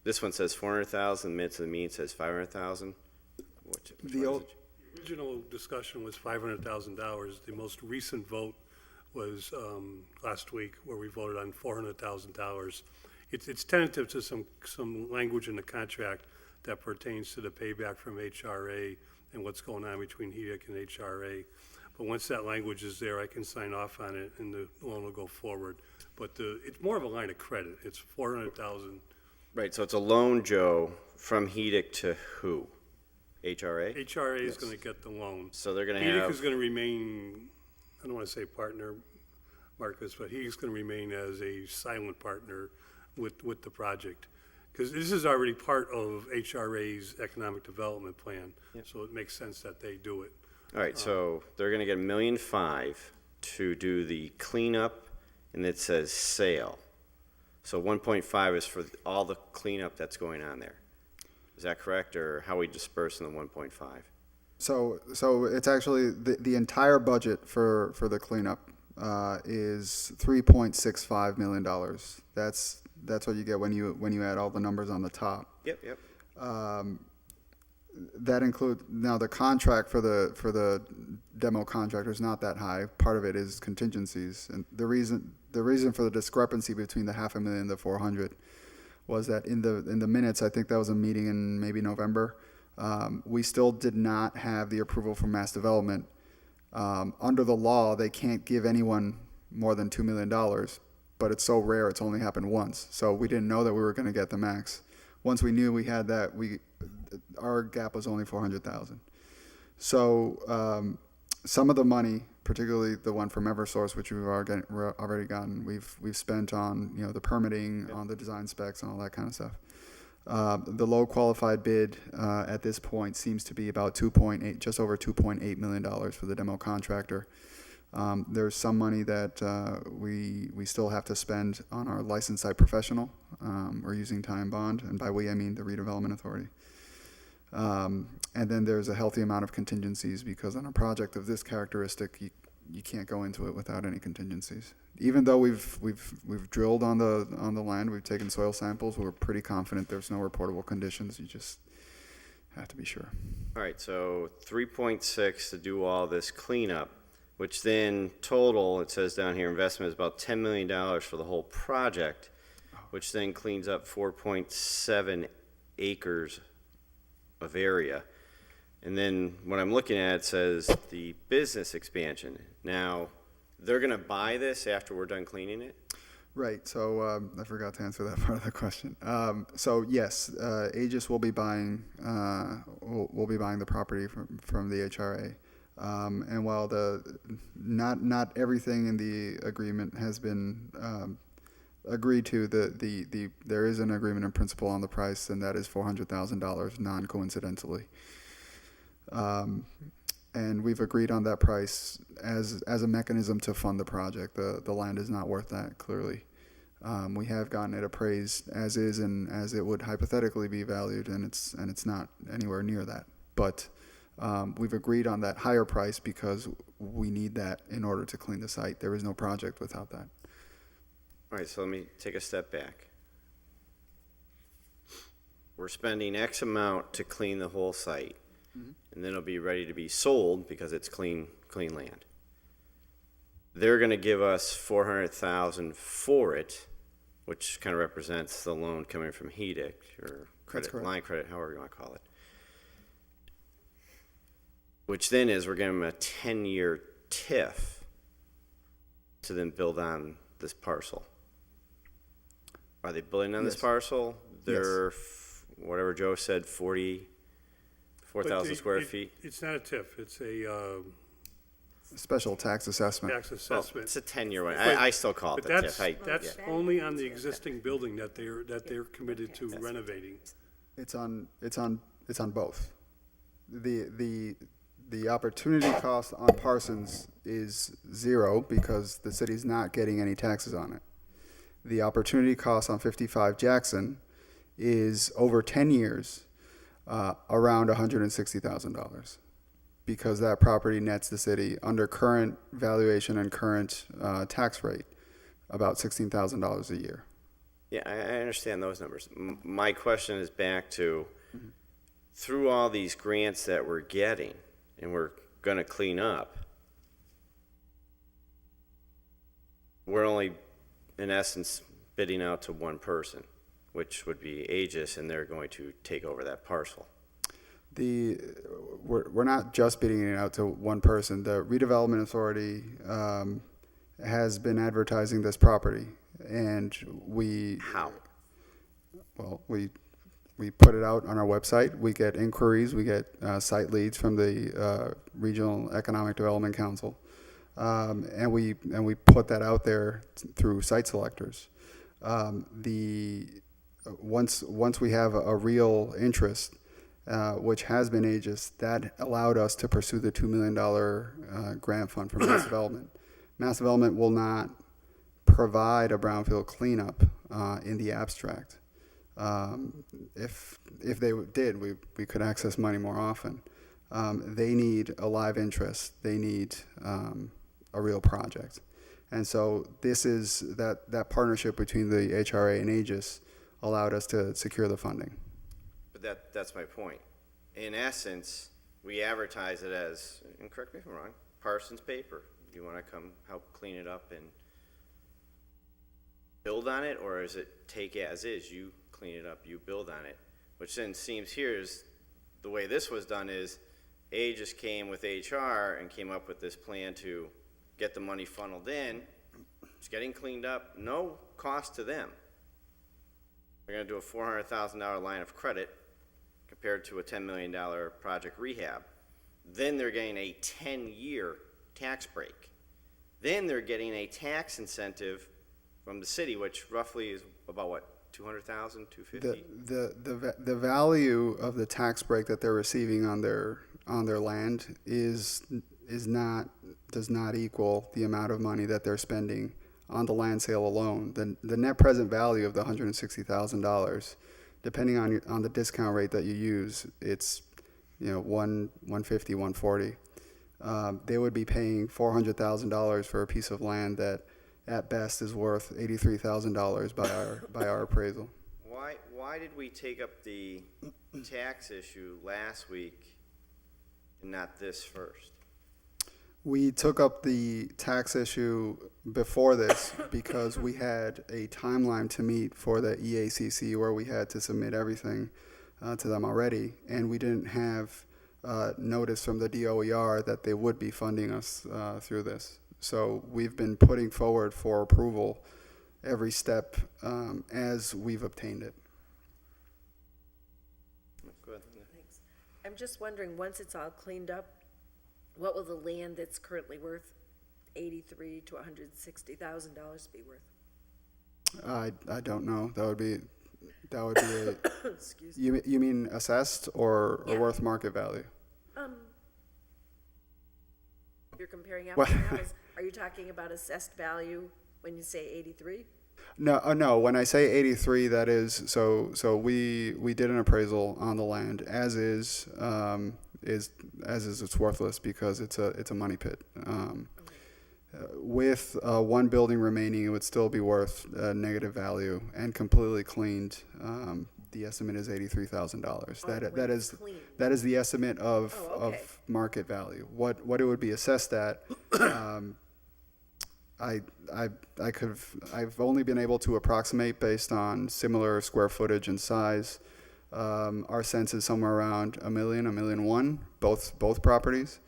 [SPEAKER 2] This one says 400,000. Minutes of the meeting says 500,000. Which
[SPEAKER 5] The old,
[SPEAKER 8] The original discussion was $500,000. The most recent vote was last week, where we voted on $400,000. It's tentative to some language in the contract that pertains to the payback from HRA and what's going on between HEDIC and HRA. But once that language is there, I can sign off on it and the loan will go forward. But it's more of a line of credit. It's $400,000.
[SPEAKER 2] Right, so it's a loan, Joe, from HEDIC to who? HRA?
[SPEAKER 8] HRA is going to get the loan.
[SPEAKER 2] So they're going to
[SPEAKER 8] HEDIC
[SPEAKER 2] have,
[SPEAKER 8] is going to remain, I don't want to say partner, Marcus, but he's going to remain as a silent partner with the project. Because this is already part of HRA's economic development plan, so it makes sense that they do it.
[SPEAKER 2] all right, so they're going to get $1.5 million to do the cleanup, and it says sale. So 1.5 is for all the cleanup that's going on there. Is that correct, or how we disperse in the 1.5?
[SPEAKER 5] so it's actually the entire budget for the cleanup is $3.65 million. That's what you get when you add all the numbers on the top.
[SPEAKER 2] Yep.
[SPEAKER 5] That includes, now the contract for the demo contractor is not that high. Part of it is contingencies, and the reason for the discrepancy between the $500,000 and the 400 was that in the minutes, I think that was a meeting in maybe November, we still did not have the approval from Mass Development. Under the law, they can't give anyone more than $2 million, but it's so rare, it's only happened once. So we didn't know that we were going to get the max. Once we knew we had that, our gap was only 400,000. So some of the money, particularly the one from Eversource, which we've already gotten, we've spent on the permitting, on the design specs, and all that kind of stuff. The low qualified bid at this point seems to be about just over $2.8 million for the demo contractor. There's some money that we still have to spend on our licensed site professional. We're using time bond, and by we I mean the redevelopment authority. And then there's a healthy amount of contingencies, because on a project of this characteristic, you can't go into it without any contingencies. Even though we've drilled on the land, we've taken soil samples, we're pretty confident there's no reportable conditions. You just have to be sure.
[SPEAKER 2] All right, so 3.6 to do all this cleanup, which then total, it says down here, investment is about $10 million for the whole project, which then cleans up 4.7 acres of area. And then what I'm looking at, it says the business expansion. Now, they're gonna buy this after we're done cleaning it?
[SPEAKER 5] Right, so I forgot to answer that part of the question. So yes, Aegis will be buying the property from the HRA. And while not everything in the agreement has been agreed to, there is an agreement in principle on the price, and that is $400,000 non-coincidentally. And we've agreed on that price as a mechanism to fund the project. The land is not worth that, clearly. We have gotten it appraised as is and as it would hypothetically be valued, and it's not anywhere near that. But we've agreed on that higher price because we need that in order to clean the site. There is no project without that.
[SPEAKER 2] All right, so let me take a step back. We're spending X amount to clean the whole site, and then it'll be ready to be sold because it's clean land. They're gonna give us $400,000 for it, which kind of represents the loan coming from HEDIC, or credit,
[SPEAKER 5] correct.
[SPEAKER 2] line credit, however you wanna call it. Which then is, we're giving them a 10-year TIF to then build on this parcel. Are they building on this
[SPEAKER 5] Yes.
[SPEAKER 2] parcel? They're, whatever Joe said, 4,000
[SPEAKER 8] But
[SPEAKER 2] square feet?
[SPEAKER 8] It's not a TIF, it's a
[SPEAKER 5] Special tax assessment.
[SPEAKER 8] tax
[SPEAKER 2] Well,
[SPEAKER 8] assessment.
[SPEAKER 2] it's a 10-year one.
[SPEAKER 8] But-
[SPEAKER 2] I still call it
[SPEAKER 8] But
[SPEAKER 2] the
[SPEAKER 8] that's,
[SPEAKER 2] TIF.
[SPEAKER 8] that's only on the existing building that they're committed to renovating.
[SPEAKER 5] It's on both. The opportunity cost on Parsons is zero because the city's not getting any taxes on it. The opportunity cost on 55 Jackson is over 10 years, around $160,000, because that property nets the city under current valuation and current tax rate about $16,000 a year.
[SPEAKER 2] Yeah, I understand those numbers. My question is back to, through all these grants that we're getting, and we're gonna clean up, we're only, in essence, bidding out to one person, which would be Aegis, and they're going to take over that parcel.
[SPEAKER 5] We're not just bidding it out to one person. The redevelopment authority has been advertising this property, and
[SPEAKER 2] How?
[SPEAKER 5] we put it out on our website. We get inquiries. We get site leads from the Regional Economic Development Council, and we put that out there through site selectors. Once we have a real interest, which has been Aegis, that allowed us to pursue the $2 million grant fund from Mass Development. Mass Development will not provide a brownfield cleanup in the abstract. If they did, we could access money more often. They need a live interest. They need a real project. And so this is that partnership between the HRA and Aegis allowed us to secure the funding.
[SPEAKER 2] But that's my point. In essence, we advertise it as, and correct me if I'm wrong, Parsons paper. You wanna come help clean it up and build on it, or is it take as is, you clean it up, you build on it? Which then seems here is, the way this was done is, Aegis came with HR and came up with this plan to get the money funneled in. It's getting cleaned up, no cost to them. They're gonna do a $400,000 line of credit compared to a $10 million project rehab. Then they're getting a 10-year tax break. Then they're getting a tax incentive from the city, which roughly is about what, 200,000, 250?
[SPEAKER 5] The value of the tax break that they're receiving on their land does not equal the amount of money that they're spending on the land sale alone. The net present value of the $160,000, depending on the discount rate that you use, it's $150, $140. They would be paying $400,000 for a piece of land that at best is worth $83,000 by our appraisal.
[SPEAKER 2] Why did we take up the tax issue last week and not this first?
[SPEAKER 5] We took up the tax issue before this because we had a timeline to meet for the EACC where we had to submit everything to them already, and we didn't have notice from the DOER that they would be funding us through this. So we've been putting forward for approval every step as we've obtained it.
[SPEAKER 2] Go ahead.
[SPEAKER 1] Thanks. I'm just wondering, once it's all cleaned up, what will the land that's currently worth $83,000 to $160,000 be worth?
[SPEAKER 5] I don't know. That would be a,
[SPEAKER 1] Excuse me.
[SPEAKER 5] you mean assessed or
[SPEAKER 1] Yeah.
[SPEAKER 5] worth market value?
[SPEAKER 1] You're comparing
[SPEAKER 5] What?
[SPEAKER 1] apples and apples. Are you talking about assessed value when you say 83?
[SPEAKER 5] No, no. When I say 83, that is so we did an appraisal on the land as is it's worthless because it's a money pit. With one building remaining, it would still be worth negative value and completely cleaned. The estimate is $83,000. That is the estimate of
[SPEAKER 1] Oh, okay.
[SPEAKER 5] of market value. What it would be assessed at. I've only been able to approximate based on similar square footage and size. Our sense is somewhere around $1 million, $1.1 million, both properties.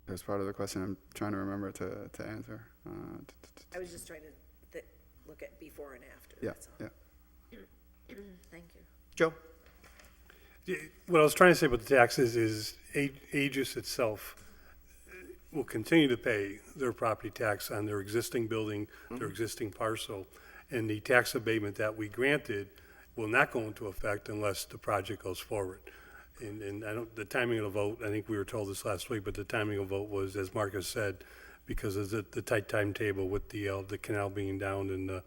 [SPEAKER 5] There's part of the question I'm trying to remember to answer.
[SPEAKER 1] I was just trying to look at before and after.
[SPEAKER 5] Yeah,
[SPEAKER 1] That's all.
[SPEAKER 5] yeah.
[SPEAKER 1] Thank you.
[SPEAKER 2] Joe?
[SPEAKER 8] What I was trying to say about the taxes is Aegis itself will continue to pay their property tax on their existing building, their existing parcel, and the tax abatement that we granted will not go into effect unless the project goes forward. And I don't, the timing of the vote, I think we were told this last week, but the timing of the vote was, as Marcus said, because of the tight timetable with the canal being down and the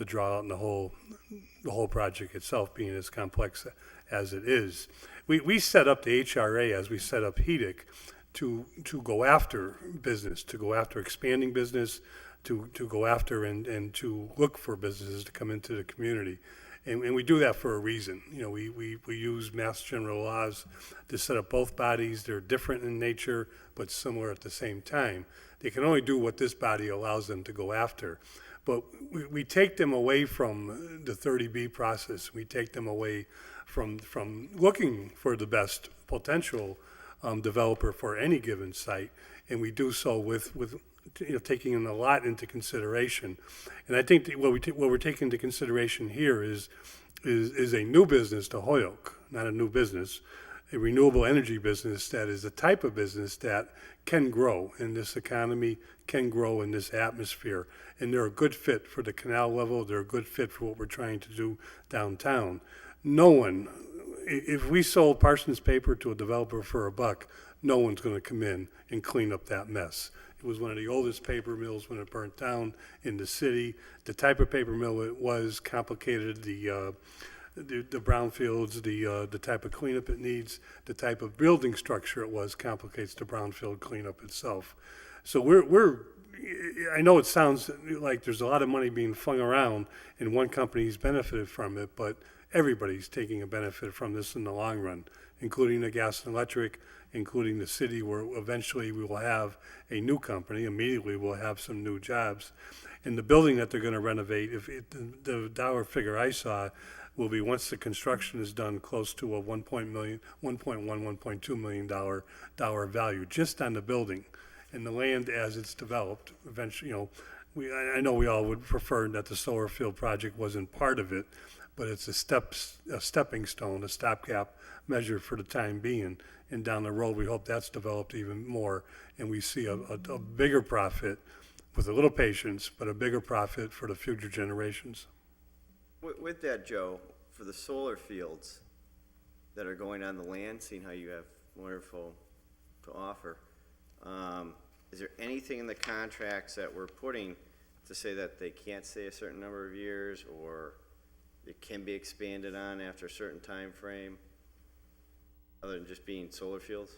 [SPEAKER 8] draw out and the whole project itself being as complex as it is. We set up the HRA as we set up HEDIC to go after business, to go after expanding business, to go after and to look for businesses to come into the community. And we do that for a reason. You know, we use Mass General laws to set up both bodies. They're different in nature, but similar at the same time. They can only do what this body allows them to go after. But we take them away from the 30B process. We take them away from looking for the best potential developer for any given site, and we do so with taking a lot into consideration. And I think that what we're taking into consideration here is a new business to Holyoke, not a new business, a renewable energy business that is a type of business that can grow in this economy, can grow in this atmosphere, and they're a good fit for the canal level. They're a good fit for what we're trying to do downtown. No one, if we sold Parsons Paper to a developer for $1, no one's going to come in and clean up that mess. It was one of the oldest paper mills when it burnt down in the city. The type of paper mill it was complicated, the brownfields, the type of cleanup it needs, the type of building structure it was complicates the brownfield cleanup itself. So I know it sounds like there's a lot of money being flung around and one company's benefited from it, but everybody's taking a benefit from this in the long run, including the gas and electric, including the city, where eventually we will have a new company. Immediately we'll have some new jobs. And the building that they're going to renovate, the dollar figure I saw will be, once the construction is done, close to a $1.2 million value just on the building. And the land as it's developed, eventually, I know we all would prefer that the solar field project wasn't part of it, but it's a stepping stone, a stopgap measure for the time being. And down the road, we hope that's developed even more, and we see a bigger profit with a little patience, but a bigger profit for the future generations.
[SPEAKER 2] With that, Joe, for the solar fields that are going on the land, seeing how you have wonderful to offer, is there anything in the contracts that we're putting to say that they can't stay a certain number of years, or it can be expanded on after a certain time frame, other than just being solar fields?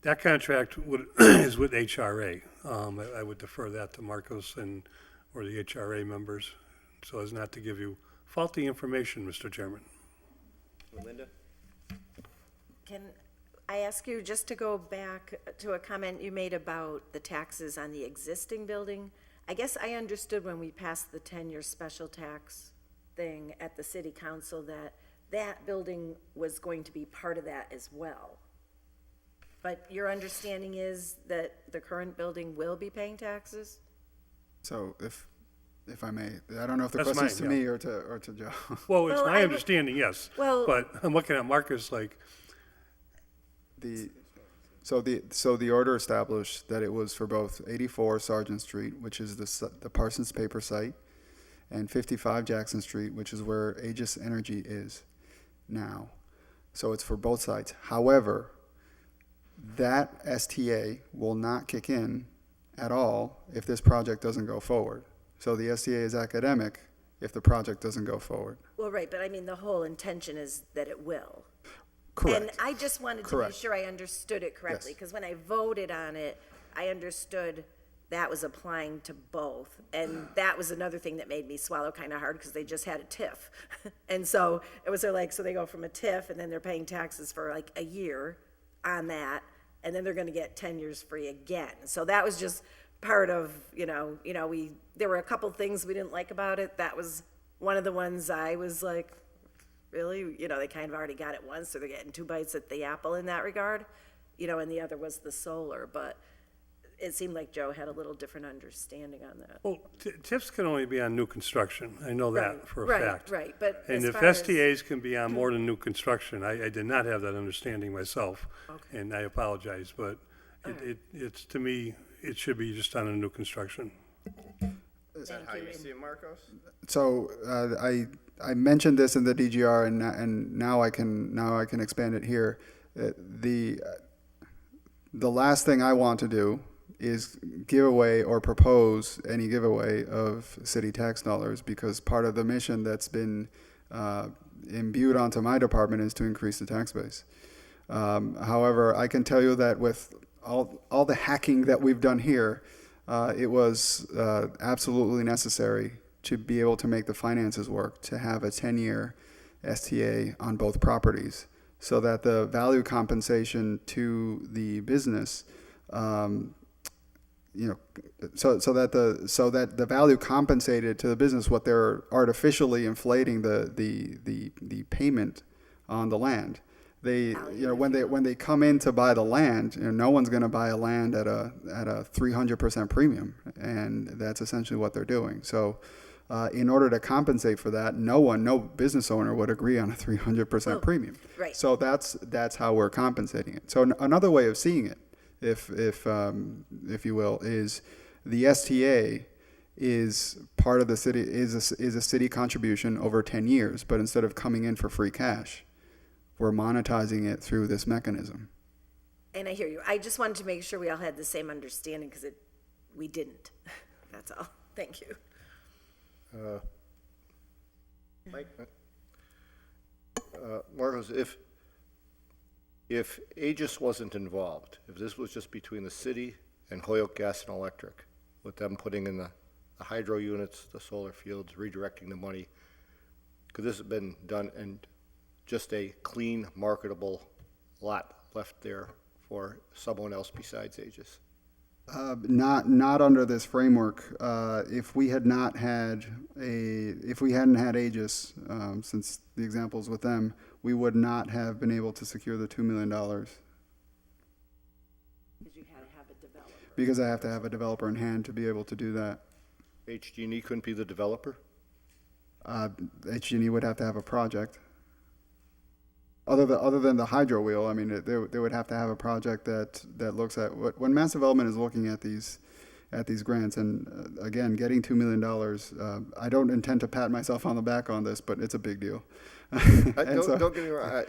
[SPEAKER 8] That contract is with HRA. I would defer that to Marcos or the HRA members, so as not to give you faulty information, Mr. Chairman.
[SPEAKER 2] Linda?
[SPEAKER 1] Can I ask you just to go back to a comment you made about the taxes on the existing building? I guess I understood when we passed the 10-year special tax thing at the city council that that building was going to be part of that as well. But your understanding is that the current building will be paying taxes?
[SPEAKER 5] So if I may, I don't know if the
[SPEAKER 8] That's
[SPEAKER 5] question's to
[SPEAKER 8] mine,
[SPEAKER 5] me or to Joe.
[SPEAKER 8] Well, it's
[SPEAKER 1] Well,
[SPEAKER 8] my understanding, yes.
[SPEAKER 1] well-
[SPEAKER 8] But I'm looking at Marcus like,
[SPEAKER 5] So the order established that it was for both 84 Sergeant Street, which is the Parsons Paper site, and 55 Jackson Street, which is where Aegis Energy is now. So it's for both sites. However, that STA will not kick in at all if this project doesn't go forward. So the STA is academic if the project doesn't go forward.
[SPEAKER 1] Well, right, but I mean, the whole intention is that it will.
[SPEAKER 5] Correct.
[SPEAKER 1] And I just wanted to be
[SPEAKER 5] Correct.
[SPEAKER 1] sure I understood it correctly,
[SPEAKER 5] Yes.
[SPEAKER 1] because when I voted on it, I understood that was applying to both. And that was another thing that made me swallow kind of hard, because they just had a TIF. And so it was like, so they go from a TIF, and then they're paying taxes for like a year on that, and then they're gonna get 10 years free again. So that was just part of, there were a couple things we didn't like about it. That was one of the ones I was like, really? They kind of already got it once, so they're getting two bites at the apple in that regard. And the other was the solar, but it seemed like Joe had a little different understanding on that.
[SPEAKER 8] well, TIFs can only be on new construction. I know that
[SPEAKER 1] Right,
[SPEAKER 8] for a
[SPEAKER 1] right,
[SPEAKER 8] fact.
[SPEAKER 1] right, but
[SPEAKER 8] And
[SPEAKER 1] as
[SPEAKER 8] if
[SPEAKER 1] far as-
[SPEAKER 8] STAs can be on more than new construction, I did not have that understanding myself. And I apologize, but it's, to me, it should be just on a new construction.
[SPEAKER 2] Is that how you see it, Marcos?
[SPEAKER 5] So I mentioned this in the DGR, and now I can expand it here. The last thing I want to do is give away or propose any giveaway of city tax dollars, because part of the mission that's been imbued onto my department is to increase the tax base. However, I can tell you that with all the hacking that we've done here, it was absolutely necessary to be able to make the finances work, to have a 10-year STA on both properties, so that the value compensation to the business, so that the value compensated to the business what they're artificially inflating the payment on the land. They, when they come in to buy the land, no one's going to buy a land at a 300% premium, and that's essentially what they're doing. So, in order to compensate for that, no business owner would agree on a 300% premium.
[SPEAKER 1] right.
[SPEAKER 5] So that's how we're compensating it. So another way of seeing it, if you will, is the STA is part of the city, is a city contribution over 10 years, but instead of coming in for free cash, we're monetizing it through this mechanism.
[SPEAKER 1] And I hear you. I just wanted to make sure we all had the same understanding, because we didn't. That's all. Thank you.
[SPEAKER 2] Mike?
[SPEAKER 7] Marcos, if Aegis wasn't involved, if this was just between the city and Hoyoke Gas and Electric, with them putting in the hydro units, the solar fields, redirecting the money, could this have been done in just a clean, marketable lot left there for someone else besides Aegis?
[SPEAKER 5] Not under this framework. If we hadn't had Aegis, since the examples with them, we would not have been able to secure the $2 million.
[SPEAKER 1] Because you had to have a developer.
[SPEAKER 5] Because I have to have a developer in hand to be able to do that.
[SPEAKER 7] HG&E couldn't be the developer?
[SPEAKER 5] HG&E would have to have a project. Other than the hydro wheel, I mean, they would have to have a project that looks at when mass development is looking at these grants. And again, getting $2 million, I don't intend to pat myself on the back on this, but it's a big deal.
[SPEAKER 7] Don't get me wrong,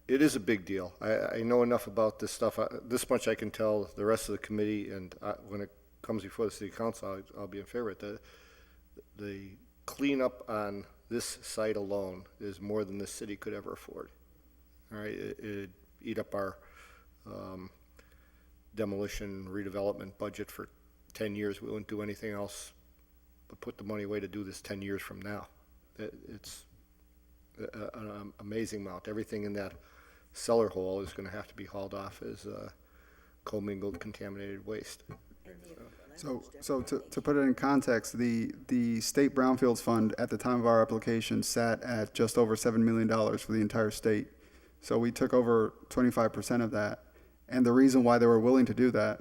[SPEAKER 7] it is a big deal. I know enough about this stuff. This much I can tell the rest of the committee, and when it comes before the city council, I'll be in favor of it. The cleanup on this site alone is more than the city could ever afford. All right, it'd eat up our demolition redevelopment budget for 10 years. We wouldn't do anything else but put the money away to do this 10 years from now. it's an amazing amount. Everything in that cellar hole is gonna have to be hauled off as commingled contaminated waste.
[SPEAKER 5] So to put it in context, the state brownfields fund at the time of our application sat at just over $7 million for the entire state. So we took over 25% of that. And the reason why they were willing to do that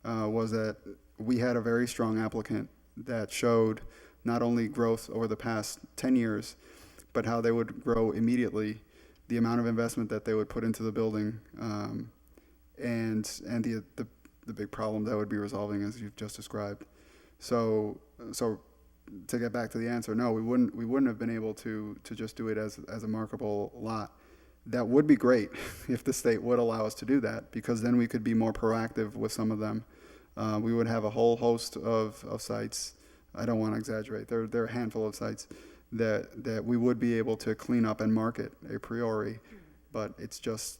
[SPEAKER 5] was that we had a very strong applicant that showed not only growth over the past 10 years, but how they would grow immediately, the amount of investment that they would put into the building, and the big problem that would be resolving, as you've just described. So to get back to the answer, no, we wouldn't have been able to just do it as a marketable lot. That would be great if the state would allow us to do that, because then we could be more proactive with some of them. We would have a whole host of sites. I don't want to exaggerate. There are a handful of sites that we would be able to clean up and market a priori, but it's just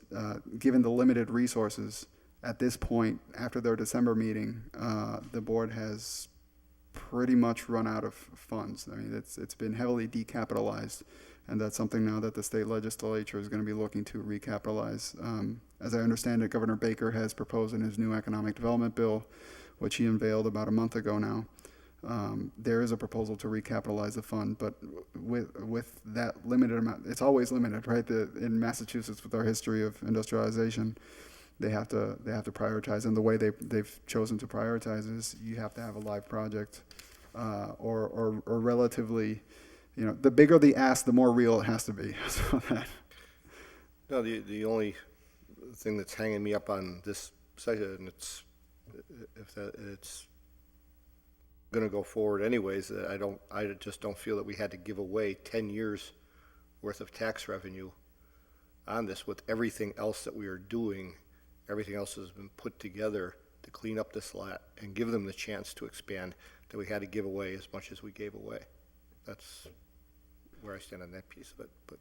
[SPEAKER 5] given the limited resources at this point after their December meeting, the board has pretty much run out of funds. I mean, it's been heavily decapitalized, and that's something now that the state legislature is going to be looking to recapitalize. As I understand it, Governor Baker has proposed in his new economic development bill, which he unveiled about a month ago now. There is a proposal to recapitalize the fund, but with that limited amount, it's always limited, right? In Massachusetts, with our history of industrialization, they have to prioritize, and the way they've chosen to prioritize is you have to have a live project, or relatively, the bigger the ask, the more real it has to be. So that.
[SPEAKER 7] No, the only thing that's hanging me up on this section, and it's gonna go forward anyways, I just don't feel that we had to give away 10 years worth of tax revenue on this with everything else that we are doing. Everything else has been put together to clean up this lot and give them the chance to expand, that we had to give away as much as we gave away. That's where I stand on that piece of it. But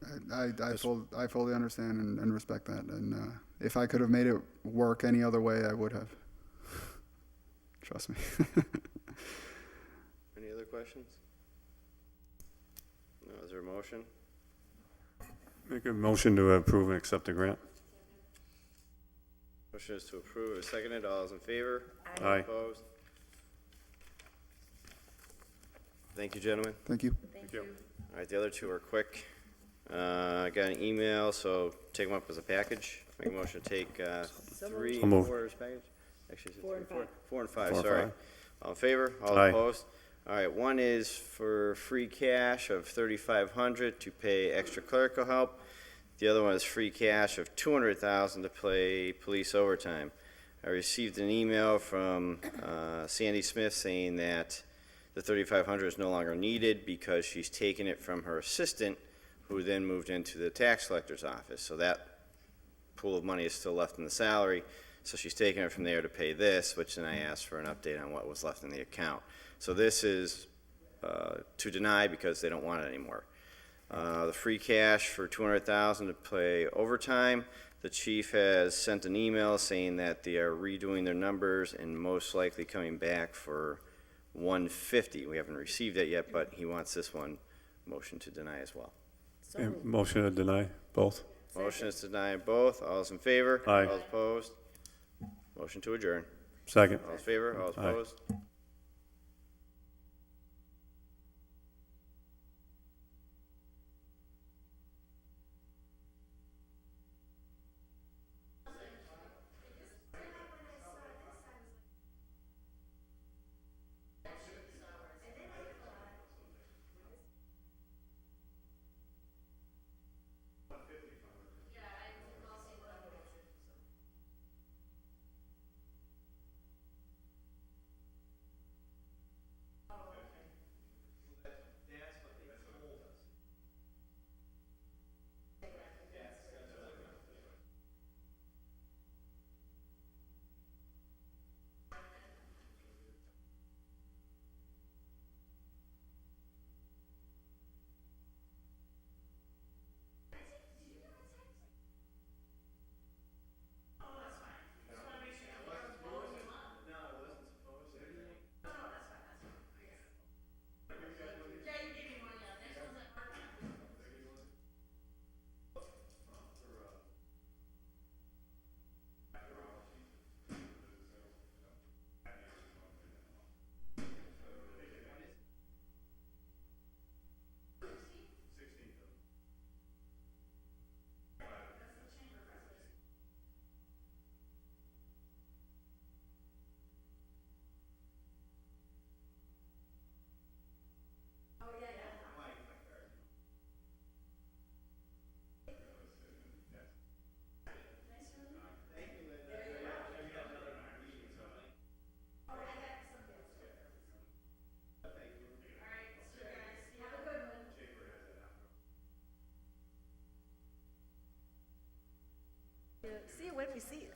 [SPEAKER 5] I fully understand and respect that. And if I could have made it work any other way, I would have. Trust me.
[SPEAKER 2] Any other questions? No, is there a motion?
[SPEAKER 9] Make a motion to approve and accept the grant.
[SPEAKER 2] Motion is to approve, is seconded, all those in favor?
[SPEAKER 9] Aye.
[SPEAKER 2] Opposed? Thank you, gentlemen.
[SPEAKER 5] Thank you.
[SPEAKER 2] All right, the other two are quick. I got an email, so take them up as a package. Make a motion to take 3
[SPEAKER 9] So
[SPEAKER 2] and
[SPEAKER 9] moved.
[SPEAKER 2] 4 as package? Actually, is it
[SPEAKER 1] 4 and 5.
[SPEAKER 2] 4 and 5,
[SPEAKER 9] 4 and
[SPEAKER 2] sorry.
[SPEAKER 9] 5.
[SPEAKER 2] All in favor? All
[SPEAKER 9] Aye.
[SPEAKER 2] opposed? All right, one is for free cash of $3,500 to pay extra clerical help. The other one is free cash of $200,000 to pay police overtime. I received an email from Sandy Smith saying that the $3,500 is no longer needed because she's taken it from her assistant, who then moved into the tax collector's office. So that pool of money is still left in the salary. So she's taking it from there to pay this, which then I asked for an update on what was left in the account. So this is to deny because they don't want it anymore. The free cash for $200,000 to pay overtime. The chief has sent an email saying that they are redoing their numbers and most likely coming back for $150. We haven't received it yet, but he wants this one motion to deny as well.
[SPEAKER 1] So
[SPEAKER 9] And
[SPEAKER 1] moved.
[SPEAKER 9] motion to deny both.
[SPEAKER 2] Motion is to deny both. All those in favor?
[SPEAKER 9] Aye.
[SPEAKER 2] All opposed? Motion to adjourn.
[SPEAKER 9] Second.
[SPEAKER 2] All in favor? All
[SPEAKER 9] Aye.
[SPEAKER 2] opposed?
[SPEAKER 1] See you when we see you.